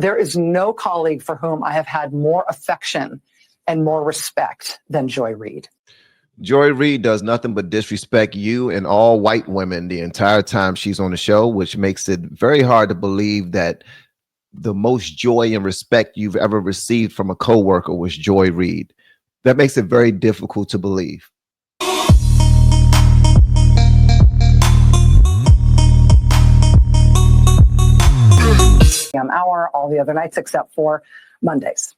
There is no colleague for whom I have had more affection and more respect than Joy Reid. Joy Reid does nothing but disrespect you and all white women the entire time she's on the show, which makes it very hard to believe that the most joy and respect you've ever received from a coworker was Joy Reid. That makes it very difficult to believe. Hour all the other nights except for Mondays.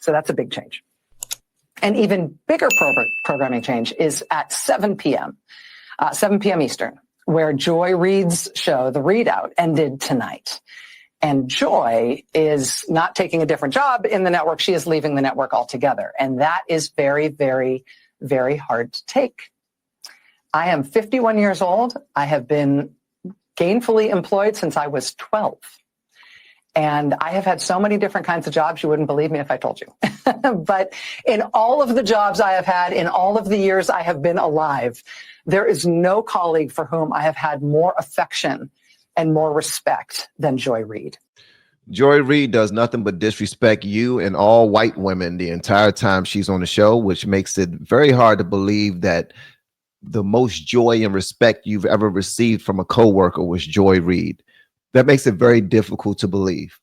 So that's a big change. An even bigger programming change is at 7 p.m. Eastern, where Joy Reid's show, The Readout, ended tonight. And Joy is not taking a different job in the network. She is leaving the network altogether. And that is very, very, very hard to take. I am 51 years old. I have been gainfully employed since I was 12. And I have had so many different kinds of jobs, you wouldn't believe me if I told you. But in all of the jobs I have had, in all of the years I have been alive, there is no colleague for whom I have had more affection and more respect than Joy Reid. Joy Reid does nothing but disrespect you and all white women the entire time she's on the show, which makes it very hard to believe that the most joy and respect you've ever received from a coworker was Joy Reid. That makes it very difficult to believe.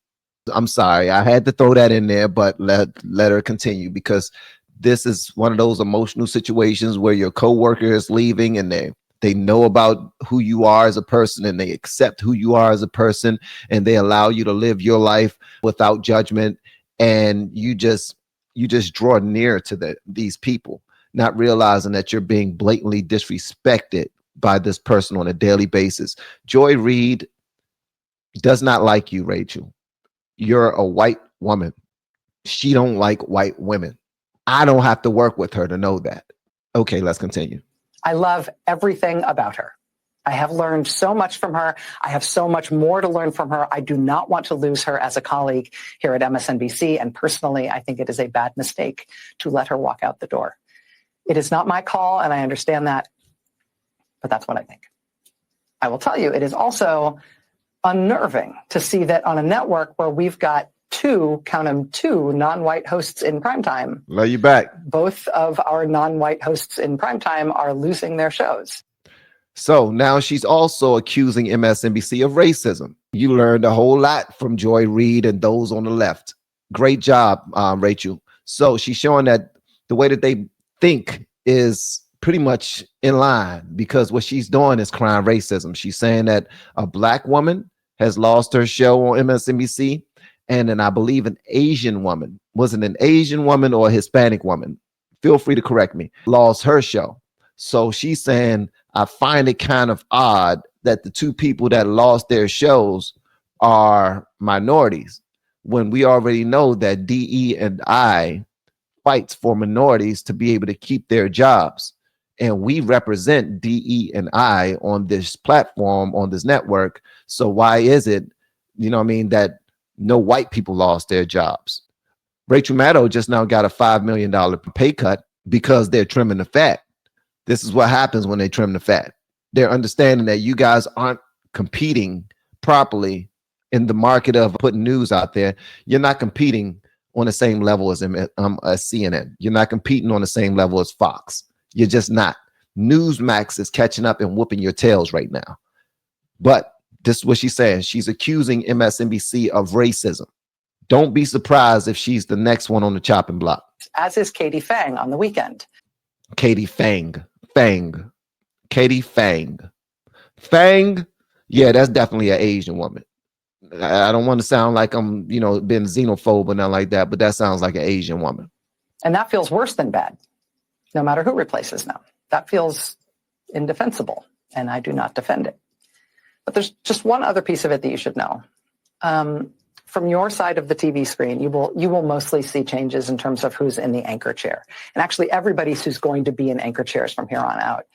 I'm sorry, I had to throw that in there, but let her continue, because this is one of those emotional situations where your coworker is leaving and they know about who you are as a person and they accept who you are as a person and they allow you to live your life without judgment, and you just draw near to these people, not realizing that you're being blatantly disrespected by this person on a daily basis. Joy Reid does not like you, Rachel. You're a white woman. She don't like white women. I don't have to work with her to know that. Okay, let's continue. I love everything about her. I have learned so much from her. I have so much more to learn from her. I do not want to lose her as a colleague here at MSNBC. And personally, I think it is a bad mistake to let her walk out the door. It is not my call, and I understand that, but that's what I think. I will tell you, it is also unnerving to see that on a network where we've got two non-white hosts in primetime. Love you back. Both of our non-white hosts in primetime are losing their shows. So now she's also accusing MSNBC of racism. You learned a whole lot from Joy Reid and those on the left. Great job, Rachel. So she's showing that the way that they think is pretty much in line, because what she's doing is crying racism. She's saying that a black woman has lost her show on MSNBC, and then I believe an Asian woman, was it an Asian woman or a Hispanic woman? Feel free to correct me, lost her show. So she's saying, I find it kind of odd that the two people that lost their shows are minorities, when we already know that DE&I fights for minorities to be able to keep their jobs. And we represent DE&I on this platform, on this network. So why is it, that no white people lost their jobs? Rachel Maddow just now got a $5 million pay cut because they're trimming the fat. This is what happens when they trim the fat. They're understanding that you guys aren't competing properly in the market of putting news out there. You're not competing on the same level as CNN. You're not competing on the same level as Fox. You're just not. Newsmax is catching up and whooping your tails right now. But this is what she's saying. She's accusing MSNBC of racism. Don't be surprised if she's the next one on the chopping block. As is Katie Fang on the weekend. Katie Fang. Katie Fang. Fang, yeah, that's definitely an Asian woman. I don't want to sound like I'm, being xenophobe or nothing like that, but that sounds like an Asian woman. And that feels worse than bad, no matter who replaces them. That feels indefensible, and I do not defend it. But there's just one other piece of it that you should know. From your side of the TV screen, you will mostly see changes in terms of who's in the anchor chair. And actually, everybody who's going to be in anchor chairs from here on out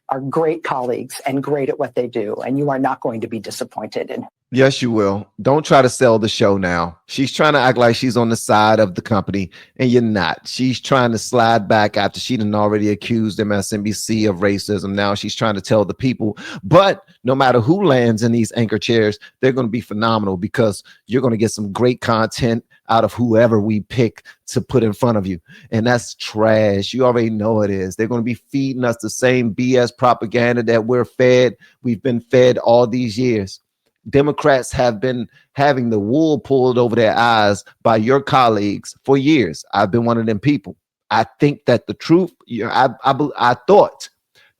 are great colleagues and great at what they do. And you are not going to be disappointed in Yes, you will. Don't try to sell the show now. She's trying to act like she's on the side of the company, and you're not. She's trying to slide back after she done already accused MSNBC of racism. Now she's trying to tell the people. But no matter who lands in these anchor chairs, they're going to be phenomenal because you're going to get some great content out of whoever we pick to put in front of you. And that's trash. You already know it is. They're going to be feeding us the same BS propaganda that we've been fed all these years. Democrats have been having the wool pulled over their eyes by your colleagues for years. I've been one of them people. I think that the truth, I thought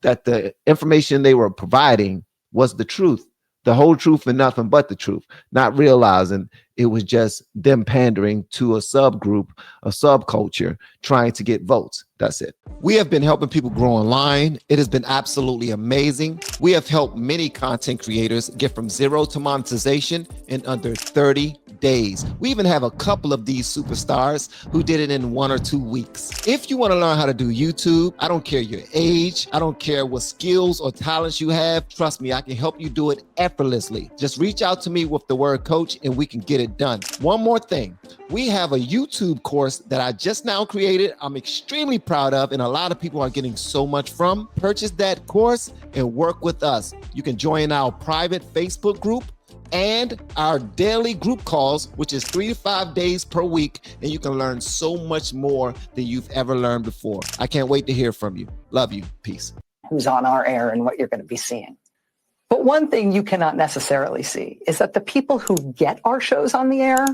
that the information they were providing was the truth, the whole truth and nothing but the truth, not realizing it was just them pandering to a subgroup, a subculture, trying to get votes. That's it. We have been helping people grow online. It has been absolutely amazing. We have helped many content creators get from zero to monetization in under 30 days. We even have a couple of these superstars who did it in 1 or 2 weeks. If you want to learn how to do YouTube, I don't care your age, I don't care what skills or talents you have. Trust me, I can help you do it effortlessly. Just reach out to me with the word coach and we can get it done. One more thing. We have a YouTube course that I just now created. I'm extremely proud of, and a lot of people are getting so much from. Purchase that course and work with us. You can join our private Facebook group and our daily group calls, which is 3 to 5 days per week, and you can learn so much more than you've ever learned before. I can't wait to hear from you. Love you. Peace. Who's on our air and what you're going to be seeing. But one thing you cannot necessarily see is that the people who get our shows on the air,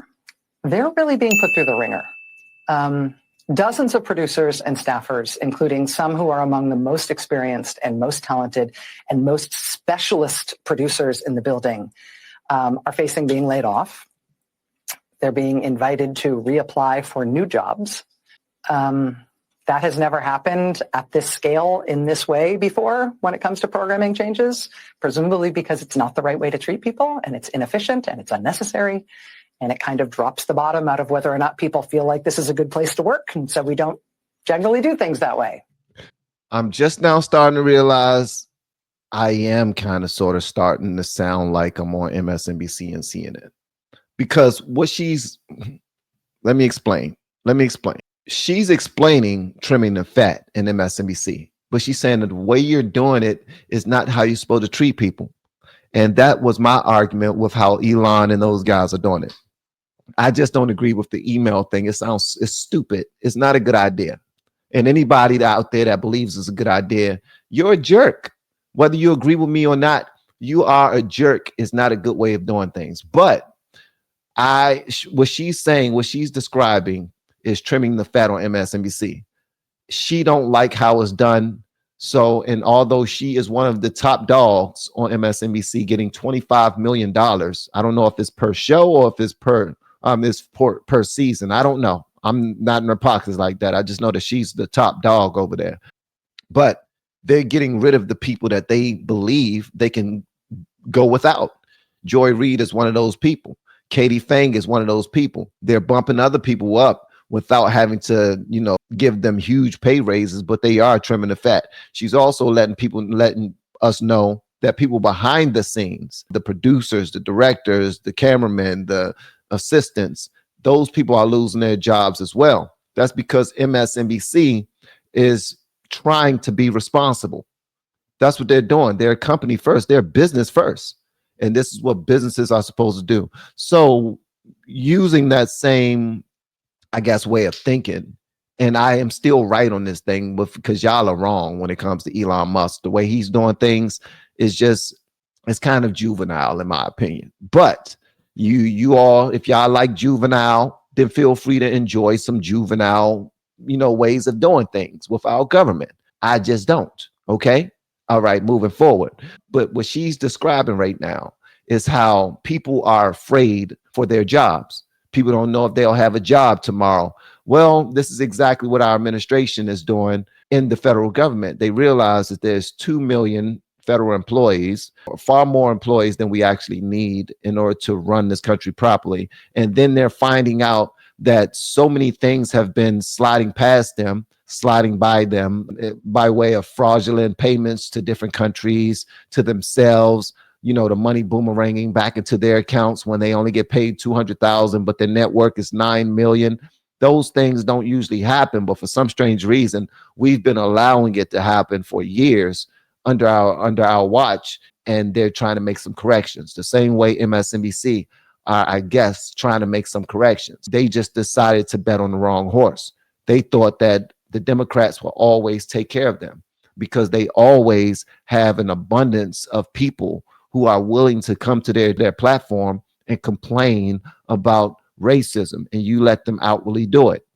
they're really being put through the ringer. Dozens of producers and staffers, including some who are among the most experienced and most talented and most specialist producers in the building, are facing being laid off. They're being invited to reapply for new jobs. That has never happened at this scale in this way before when it comes to programming changes, presumably because it's not the right way to treat people and it's inefficient and it's unnecessary. And it kind of drops the bottom out of whether or not people feel like this is a good place to work. And so we don't generally do things that way. I'm just now starting to realize I am kind of sort of starting to sound like I'm on MSNBC and CNN. Because let me explain. She's explaining trimming the fat in MSNBC, but she's saying that the way you're doing it is not how you're supposed to treat people. And that was my argument with how Elon and those guys are doing it. I just don't agree with the email thing. It's stupid. It's not a good idea. And anybody out there that believes it's a good idea, you're a jerk. Whether you agree with me or not, you are a jerk. It's not a good way of doing things. But what she's saying, what she's describing is trimming the fat on MSNBC. She don't like how it's done. So, and although she is one of the top dogs on MSNBC getting $25 million, I don't know if it's per show or if it's per season. I don't know. I'm not in her pockets like that. I just know that she's the top dog over there. But they're getting rid of the people that they believe they can go without. Joy Reid is one of those people. Katie Fang is one of those people. They're bumping other people up without having to, give them huge pay raises, but they are trimming the fat. She's also letting us know that people behind the scenes, the producers, the directors, the cameramen, the assistants, those people are losing their jobs as well. That's because MSNBC is trying to be responsible. That's what they're doing. They're a company first. They're business first. And this is what businesses are supposed to do. So using that same, I guess, way of thinking, and I am still right on this thing, but because y'all are wrong when it comes to Elon Musk. The way he's doing things is it's kind of juvenile in my opinion. But you all, if y'all like juvenile, then feel free to enjoy some juvenile, ways of doing things with our government. I just don't. Okay. All right. Moving forward. But what she's describing right now is how people are afraid for their jobs. People don't know if they'll have a job tomorrow. Well, this is exactly what our administration is doing in the federal government. They realize that there's 2 million federal employees, far more employees than we actually need in order to run this country properly. And then they're finding out that so many things have been sliding past them, sliding by them by way of fraudulent payments to different countries, to themselves, the money boomeranging back into their accounts when they only get paid 200,000, but their net worth is 9 million. Those things don't usually happen, but for some strange reason, we've been allowing it to happen for years under our watch, and they're trying to make some corrections. The same way MSNBC are, I guess, trying to make some corrections. They just decided to bet on the wrong horse. They thought that the Democrats will always take care of them because they always have an abundance of people who are willing to come to their platform and complain about racism, and you let them outwardly do it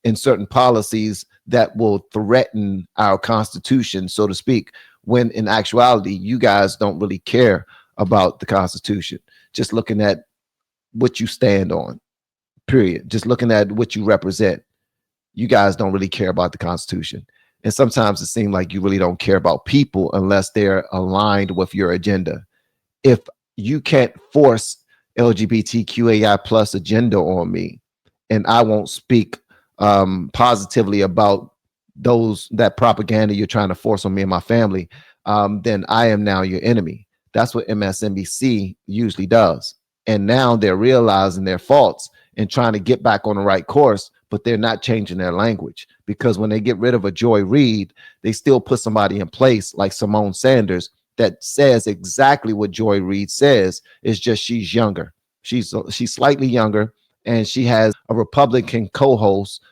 in certain policies that will threaten our Constitution, so to speak, when in actuality, you guys don't really care about the Constitution. Just looking at what you stand on, period. Just looking at what you represent. You guys don't really care about the Constitution. And sometimes it seems like you really don't care about people unless they're aligned with your agenda. If you can't force LGBTQAI plus agenda on me, and I won't speak positively about that propaganda you're trying to force on me and my family, then I am now your enemy. That's what MSNBC usually does. And now they're realizing their faults and trying to get back on the right course, but they're not changing their language, because when they get rid of a Joy Reid, they still put somebody in place like Simone Sanders that says exactly what Joy Reid says. It's just she's younger. She's slightly younger, and she has a Republican co-host,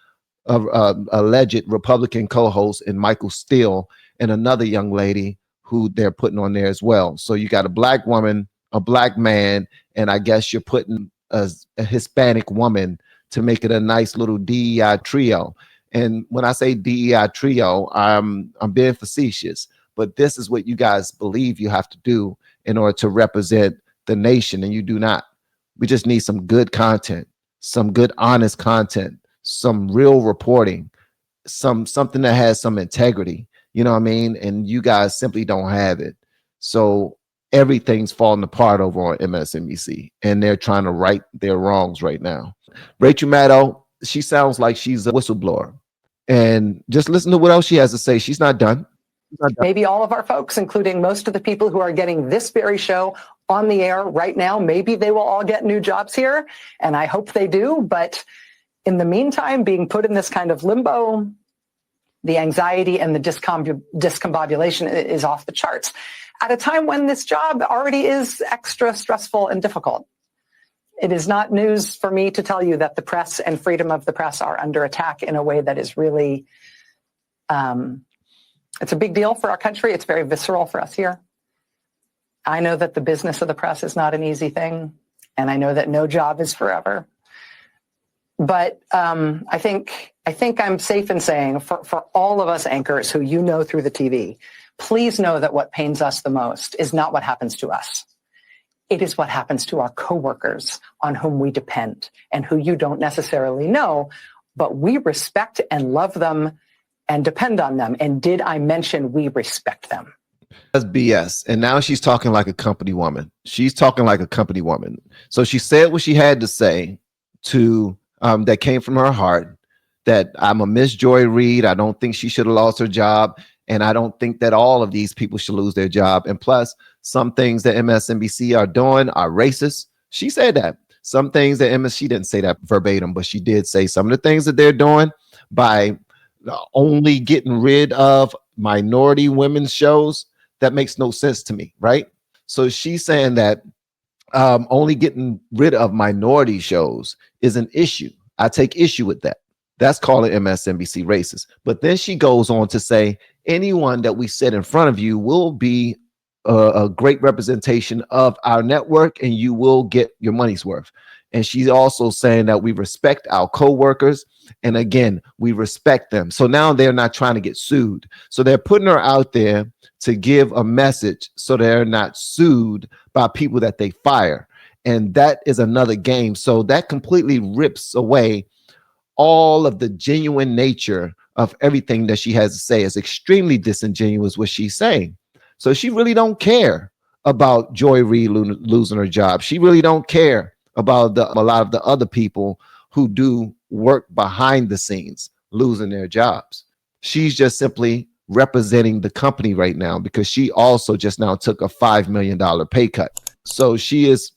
alleged Republican co-host, in Michael Steele, and another young lady who they're putting on there as well. So you got a black woman, a black man, and I guess you're putting a Hispanic woman to make it a nice little DEI trio. And when I say DEI trio, I'm being facetious, but this is what you guys believe you have to do in order to represent the nation, and you do not. We just need some good content, some good, honest content, some real reporting, something that has some integrity. You know what I mean? And you guys simply don't have it. So everything's falling apart over on MSNBC, and they're trying to right their wrongs right now. Rachel Maddow, she sounds like she's a whistleblower. And just listen to what else she has to say. She's not done. Maybe all of our folks, including most of the people who are getting this very show on the air right now, maybe they will all get new jobs here, and I hope they do. But in the meantime, being put in this kind of limbo, the anxiety and the discombobulation is off the charts at a time when this job already is extra stressful and difficult. It is not news for me to tell you that the press and freedom of the press are under attack in a way that is really, it's a big deal for our country. It's very visceral for us here. I know that the business of the press is not an easy thing, and I know that no job is forever. But I think I'm safe in saying for all of us anchors who through the TV, please know that what pains us the most is not what happens to us. It is what happens to our coworkers on whom we depend and who you don't necessarily know, but we respect and love them and depend on them. And did I mention we respect them? That's BS. And now she's talking like a company woman. She's talking like a company woman. So she said what she had to say to that came from her heart, that I'm a Miss Joy Reid. I don't think she should have lost her job. And I don't think that all of these people should lose their job. And plus, some things that MSNBC are doing are racist. She said that. Some things that she didn't say that verbatim, but she did say some of the things that they're doing by only getting rid of minority women's shows. That makes no sense to me, right? So she's saying that only getting rid of minority shows is an issue. I take issue with that. That's calling MSNBC racist. But then she goes on to say, anyone that we set in front of you will be a great representation of our network, and you will get your money's worth. And she's also saying that we respect our co-workers. And again, we respect them. So now they're not trying to get sued. So they're putting her out there to give a message so they're not sued by people that they fire. And that is another game. So that completely rips away all of the genuine nature of everything that she has to say. Is extremely disingenuous what she's saying. So she really don't care about Joy Reid losing her job. She really don't care about a lot of the other people who do work behind the scenes losing their jobs. She's just simply representing the company right now because she also just now took a $5 million pay cut. So she is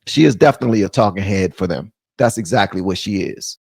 definitely a talking head for them. That's exactly what she is.